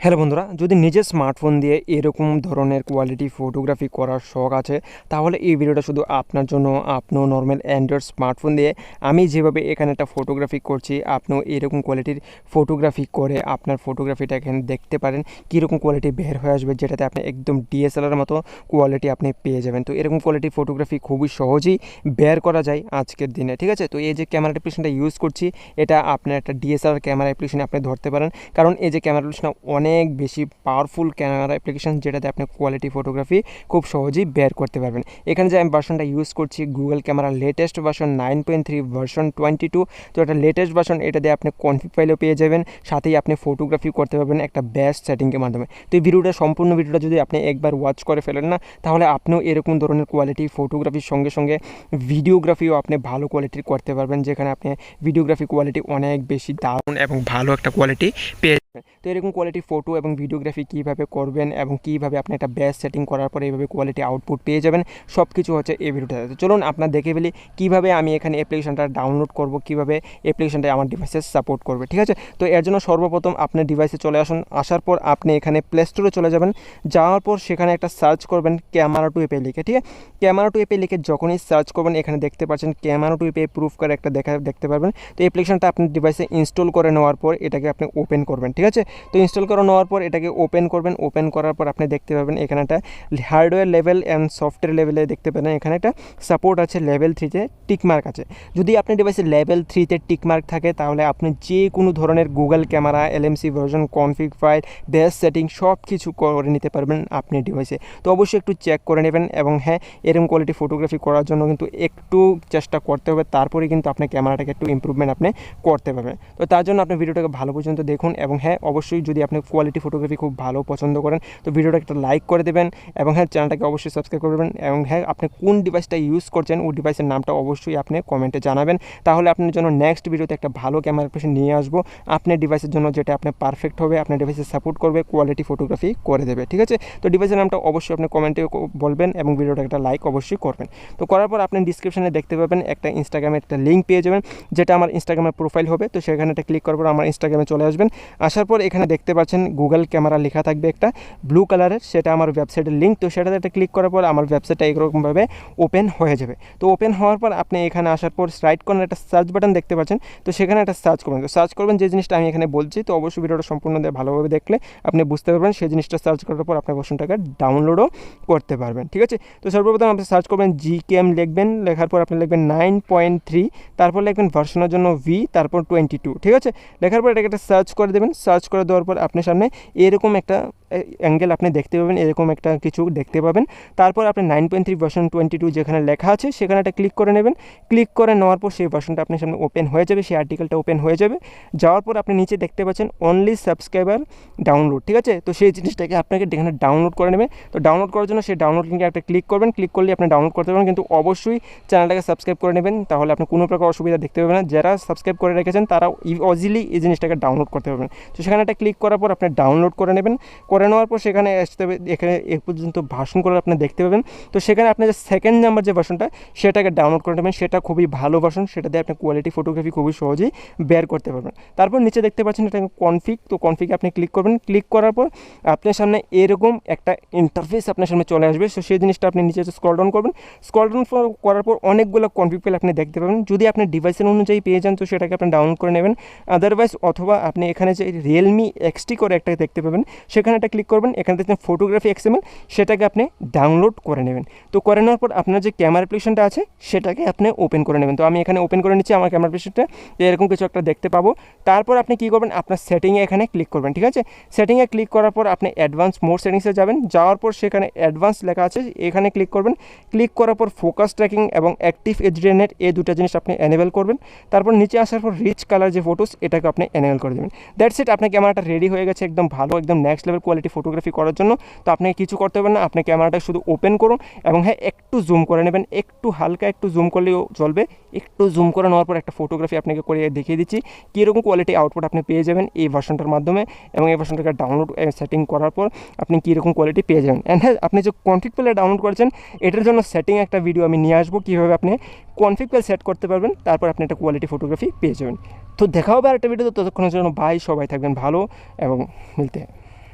Hello বন্ধুরা, যদি নিজের স্মার্টফোন দিয়ে এরকম ধরনের কোয়ালিটি ফটোগ্রাফি করার শখ আছে, তাহলে এই ভিডিওটা শুধু আপনার জন্য। আপনিও নর্মাল অ্যান্ড্রয়েড স্মার্টফোন দিয়ে আমি যেভাবে এখানে একটা ফটোগ্রাফি করছি, আপনিও এরকম কোয়ালিটির ফটোগ্রাফি করে আপনার ফটোগ্রাফিটা এখানে দেখতে পারেন কীরকম কোয়ালিটি বের হয়ে আসবে, যেটাতে আপনি একদম ডিএসএলআর মতো কোয়ালিটি আপনি পেয়ে যাবেন। তো এরকম কোয়ালিটির ফটোগ্রাফি খুবই সহজেই বের করা যায় আজকের দিনে, ঠিক আছে। তো এই যে ক্যামেরা অ্যাপ্লিকেশনটা ইউজ করছি, এটা আপনার একটা ডিএসএলআর ক্যামেরা অ্যাপ্লিকেশন আপনি ধরতে পারেন, কারণ এই যে ক্যামেরা অ্যাপ্লিকেশনটা অনেক বেশি পাওয়ারফুল ক্যামেরা অ্যাপ্লিকেশন, যেটাতে আপনি কোয়ালিটি ফটোগ্রাফি খুব সহজেই বের করতে পারবেন। এখানে যে আমি ভার্সনটা ইউজ করছি, Google camera latest version 9.3 version 22। তো এটা লেটেস্ট ভার্সন, এটা দিয়ে আপনি কনফিগ ফাইলও পেয়ে যাবেন, সাথেই আপনি ফটোগ্রাফি করতে পারবেন একটা বেস্ট সেটিংয়ের মাধ্যমে। তো এই ভিডিওটা সম্পূর্ণ ভিডিওটা যদি আপনি একবার ওয়াচ করে ফেলেন না, তাহলে আপনিও এরকম ধরনের কোয়ালিটি ফটোগ্রাফির সঙ্গে সঙ্গে ভিডিওগ্রাফিও আপনি ভালো কোয়ালিটির করতে পারবেন, যেখানে আপনি ভিডিওগ্রাফি কোয়ালিটি অনেক বেশি দারুণ এবং ভালো একটা কোয়ালিটি পেয়ে। তো এরকম কোয়ালিটি ফটো এবং ভিডিওগ্রাফি কীভাবে করবেন এবং কীভাবে আপনি একটা বেস্ট সেটিং করার পরে এইভাবে কোয়ালিটি আউটপুট পেয়ে যাবেন, সব কিছু হচ্ছে এই ভিডিওটাতে। তো চলুন আপনার দেখে ফেলি কীভাবে আমি এখানে অ্যাপ্লিকেশনটা ডাউনলোড করব, কীভাবে অ্যাপ্লিকেশনটা আমার ডিভাইসে সাপোর্ট করবে, ঠিক আছে। তো এর জন্য সর্বপ্রথম আপনার ডিভাইসে চলে আসুন, আসার পর আপনি এখানে প্লে স্টোরে চলে যাবেন, যাওয়ার পর সেখানে একটা সার্চ করবেন ক্যামেরা টু এপে লিখে, ঠিক আছে। ক্যামেরা টু এপে লিখে যখনই সার্চ করবেন, এখানে দেখতে পাচ্ছেন ক্যামেরা টু এপে প্রুফ করে একটা দেখতে পারবেন। তো অ্যাপ্লিকেশনটা আপনার ডিভাইসে ইনস্টল করে নেওয়ার পর এটাকে আপনি ওপেন করবেন, ঠিক আছে। তো ইনস্টল করে নেওয়ার পর এটাকে ওপেন করবেন, ওপেন করার পর আপনি দেখতে পাবেন এখানে একটা হার্ডওয়্যার লেভেল অ্যান্ড সফটওয়্যার লেভেলে দেখতে পাবেন এখানে একটা সাপোর্ট আছে, লেভেল 3-তে টিকমার্ক আছে। যদি আপনার ডিভাইসে লেভেল 3-তে টিকমার্ক থাকে, তাহলে আপনি যে কোনো ধরনের Google camera, LMC version, config file, best setting সব কিছু করে নিতে পারবেন আপনি ডিভাইসে। তো অবশ্যই একটু চেক করে নেবেন, এবং হ্যাঁ, এরকম কোয়ালিটি ফটোগ্রাফি করার জন্য কিন্তু একটু চেষ্টা করতে হবে, তারপরে কিন্তু আপনার ক্যামেরাটাকে একটু ইম্প্রুভমেন্ট আপনি করতে পারবেন। তো তার জন্য আপনি ভিডিওটাকে ভালো পর্যন্ত দেখুন, এবং হ্যাঁ, অবশ্যই যদি আপনি কোয়ালিটি ফটোগ্রাফি খুব ভালো পছন্দ করেন, তো ভিডিওটা একটা লাইক করে দেবেন, এবং হ্যাঁ, চ্যানেলটাকে অবশ্যই সাবস্ক্রাইব করবেন, এবং হ্যাঁ, আপনি কোন ডিভাইসটা ইউজ করছেন ওই ডিভাইসের নামটা অবশ্যই আপনি কমেন্টে জানাবেন। তাহলে আপনার জন্য নেক্সট ভিডিওতে একটা ভালো ক্যামেরা অ্যাপ্লিকেশন নিয়ে আসবো আপনার ডিভাইসের জন্য, যেটা আপনার পারফেক্ট হবে, আপনার ডিভাইসে সাপোর্ট করবে, কোয়ালিটি ফটোগ্রাফি করে দেবে, ঠিক আছে। তো ডিভাইসের নামটা অবশ্যই আপনি কমেন্টে বলবেন, এবং ভিডিওটা একটা লাইক অবশ্যই করবেন। তো করার পর আপনি ডিসক্রিপশনে দেখতে পাবেন একটা ইনস্টাগ্রামের একটা লিঙ্ক পেয়ে যাবেন, যেটা আমার ইনস্টাগ্রামের প্রোফাইল হবে। তো সেখানে একটা ক্লিক করার পর আমার ইনস্টাগ্রামে চলে আসবেন। আসার পর এখানে দেখতে পাচ্ছেন গুগল ক্যামেরা লেখা থাকবে একটা ব্লু কালারের, সেটা আমার ওয়েবসাইটের লিঙ্ক। তো সেটাতে একটা ক্লিক করার পর আমার ওয়েবসাইটটা এরকমভাবে ওপেন হয়ে যাবে। তো ওপেন হওয়ার পর আপনি এখানে আসার পর রাইট কর্নারে একটা সার্চ বাটন দেখতে পাচ্ছেন, তো সেখানে একটা সার্চ করবেন। তো সার্চ করবেন যে জিনিসটা আমি এখানে বলছি, তো অবশ্যই ভিডিওটা সম্পূর্ণ ভালোভাবে দেখলে আপনি বুঝতে পারবেন। সেই জিনিসটা সার্চ করার পর আপনার ভার্সনটাকে ডাউনলোডও করতে পারবেন, ঠিক আছে। তো সর্বপ্রথম আপনি সার্চ করবেন জিকেএম লিখবেন, লেখার পর আপনি লিখবেন 9.3, তারপর লিখবেন ভার্সনের জন্য ভি, তারপর 22, ঠিক আছে। লেখার পর এটাকে একটা সার্চ করে দেবেন। সার্চ করে দেওয়ার পর আপনার সামনে এরকম একটা অ্যাঙ্গেল আপনি দেখতে পাবেন, এরকম একটা কিছু দেখতে পাবেন। তারপর আপনি 9.3 ভার্সন 22 যেখানে লেখা আছে সেখানে একটা ক্লিক করে নেবেন। ক্লিক করে নেওয়ার পর সেই ভার্সনটা আপনার সামনে ওপেন হয়ে যাবে, সেই আর্টিকেলটা ওপেন হয়ে যাবে। যাওয়ার পর আপনি নিচে দেখতে পাচ্ছেন অনলি সাবস্ক্রাইবার ডাউনলোড, ঠিক আছে। তো সেই জিনিসটাকে আপনাকে এখানে ডাউনলোড করে নেবেন। তো ডাউনলোড করার জন্য সেই ডাউনলোড লিঙ্কে একটা ক্লিক করবেন, ক্লিক করলে আপনি ডাউনলোড করতে পারবেন, কিন্তু অবশ্যই চ্যানেলটাকে সাবস্ক্রাইব করে নেবেন, তাহলে আপনি কোনো প্রকার অসুবিধা দেখতে পাবেন না। যারা সাবস্ক্রাইব করে রেখেছেন তারা ইজিলি এই জিনিসটাকে ডাউনলোড করতে পারবেন। তো সেখানে একটা ক্লিক করার পর আপনি ডাউনলোড করে নেবেন। করে নেওয়ার পর সেখানে আসতে হবে, এখানে এ পর্যন্ত ভার্সন করে আপনি দেখতে পাবেন। তো সেখানে আপনি যে সেকেন্ড নাম্বার যে ভার্সনটা সেটাকে ডাউনলোড করে নেবেন, সেটা খুবই ভালো ভার্সন, সেটা দিয়ে আপনি কোয়ালিটি ফটোগ্রাফি খুবই সহজেই বের করতে পারবেন। তারপর নিচে দেখতে পাচ্ছেন এটা কনফিগ, তো কনফিগে আপনি ক্লিক করবেন। ক্লিক করার পর আপনার সামনে এরকম একটা ইন্টারফেস আপনার সামনে চলে আসবে। সো সেই জিনিসটা আপনি নিচে স্ক্রল ডাউন করবেন। স্ক্রল ডাউন করার পর অনেকগুলো কনফিগ ফাইল আপনি দেখতে পাবেন। যদি আপনি ডিভাইসের অনুযায়ী পেয়ে যান, তো সেটাকে আপনি ডাউনলোড করে নেবেন। আদারওয়াইজ অথবা আপনি এখানে যে রিয়েলমি এক্সটি করে একটা দেখতে পাবেন, সেখানে একটা ক্লিক করবেন। এখানে দেখছেন ফটোগ্রাফি এক্সএমএল, সেটাকে আপনি ডাউনলোড করে নেবেন। তো করে নেওয়ার পর আপনার যে ক্যামেরা অ্যাপ্লিকেশনটা আছে সেটাকে আপনি ওপেন করে নেবেন। তো আমি এখানে ওপেন করে নিচ্ছি আমার ক্যামেরা অ্যাপ্লিকেশনটা, এরকম কিছু একটা দেখতে পাবো। তারপর আপনি কী করবেন, আপনার সেটিংয়ে এখানে ক্লিক করবেন, ঠিক আছে। সেটিংয়ে ক্লিক করার পর আপনি অ্যাডভান্স মোড সেটিংসে যাবেন। যাওয়ার পর সেখানে অ্যাডভান্স লেখা আছে, এখানে ক্লিক করবেন। ক্লিক করার পর ফোকাস ট্র্যাকিং এবং অ্যাক্টিভ এইচডিএনএট, এই দুটো জিনিস আপনি এনেবল করবেন। তারপর নিচে আসার পর রিচ কালার যে ফটোস, এটাকে আপনি এনেবল করে দেবেন। দ্যাটস ইট, আপনার ক্যামেরাটা রেডি হয়ে গেছে একদম ভালো, একদম নেক্সট লেভেল কোয়ালিটি ফটোগ্রাফি করার জন্য। তো আপনাকে কিছু করতে হবে না, আপনি ক্যামেরাটা শুধু ওপেন করুন, এবং হ্যাঁ, একটু জুম করে নেবেন, একটু হালকা একটু জুম করলেও চলবে। একটু জুম করে নেওয়ার পর একটা ফটোগ্রাফি আপনাকে করে দেখিয়ে দিচ্ছি কীরকম কোয়ালিটি আউটপুট আপনি পেয়ে যাবেন এই ভার্সনটার মাধ্যমে, এবং এই ভার্সনটাকে ডাউনলোড সেটিং করার পর আপনি কীরকম কোয়ালিটি পেয়ে যাবেন। অ্যান্ড হ্যাঁ, আপনি যে কনফিগ ফাইল ডাউনলোড করেছেন, এটার জন্য সেটিং একটা ভিডিও আমি নিয়ে আসবো, কীভাবে আপনি কনফিগ ফাইল সেট করতে পারবেন, তারপর আপনি একটা কোয়ালিটি ফটোগ্রাফি পেয়ে যাবেন। তো দেখা হবে আরেকটা ভিডিও, ততক্ষণের জন্য বাই, সবাই থাকবেন ভালো এবং মিলতে